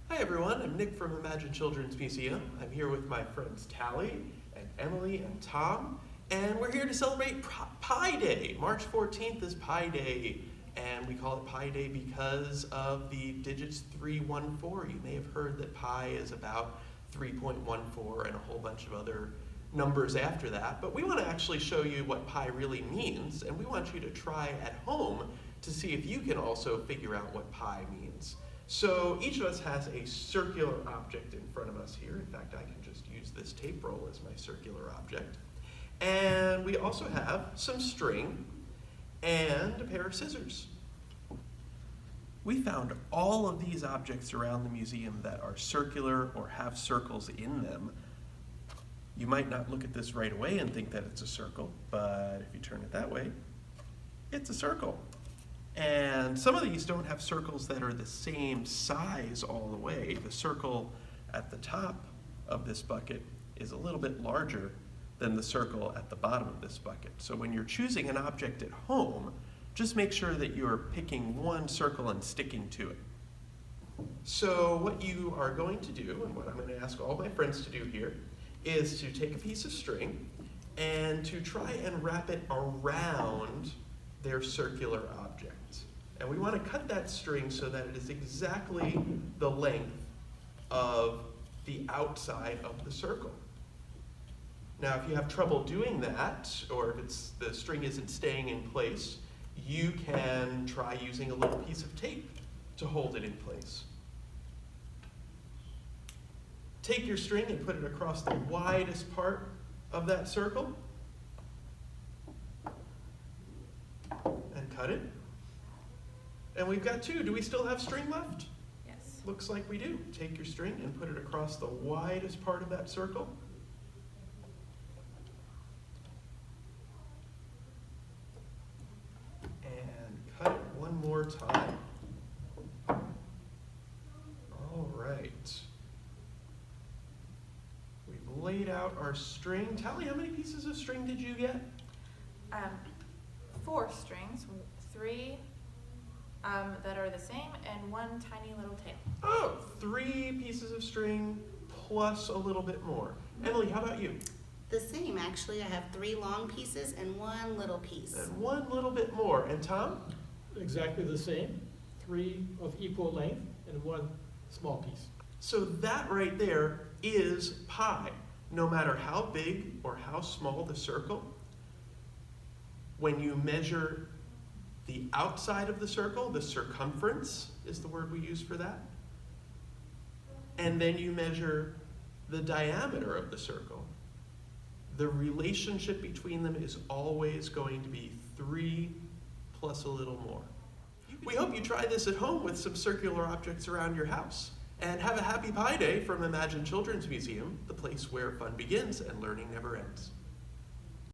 Hi everyone, I'm Nick from Imagine Children's Museum. I'm here with my friends Tally and Emily and Tom, and we're here to celebrate Pi Day. March 14th is Pi Day, and we call it Pi Day because of the digits 314. You may have heard that pi is about 3.14 and a whole bunch of other numbers after that, but we want to actually show you what pi really means, and we want you to try at home to see if you can also figure out what pi means. So each of us has a circular object in front of us here. In fact, I can just use this tape roll as my circular object. And we also have some string and a pair of scissors. We found all of these objects around the museum that are circular or have circles in them. You might not look at this right away and think that it's a circle, but if you turn it that way, it's a circle. And some of these don't have circles that are the same size all the way. The circle at the top of this bucket is a little bit larger than the circle at the bottom of this bucket. So when you're choosing an object at home, just make sure that you're picking one circle and sticking to it. So what you are going to do, and what I'm going to ask all my friends to do here, is to take a piece of string and to try and wrap it around their circular object. And we want to cut that string so that it is exactly the length of the outside of the circle. Now, if you have trouble doing that, or if the string isn't staying in place, you can try using a little piece of tape to hold it in place. Take your string and put it across the widest part of that circle and cut it. And we've got two. Do we still have string left? Yes. Looks like we do. Take your string and put it across the widest part of that circle. And cut it one more time. All right. We've laid out our string. Tally, how many pieces of string did you get? 4 strings, 3 that are the same, and 1 tiny little tail. Oh, 3 pieces of string plus a little bit more. Emily, how about you? The same, actually. I have 3 long pieces and 1 little piece. And 1 little bit more. And Tom? Exactly the same, 3 of equal length and 1 small piece. So that right there is pi. No matter how big or how small the circle, when you measure the outside of the circle, the circumference is the word we use for that, and then you measure the diameter of the circle, the relationship between them is always going to be 3 plus a little more. We hope you try this at home with some circular objects around your house. And have a happy Pi Day from Imagine Children's Museum, the place where fun begins and learning never ends.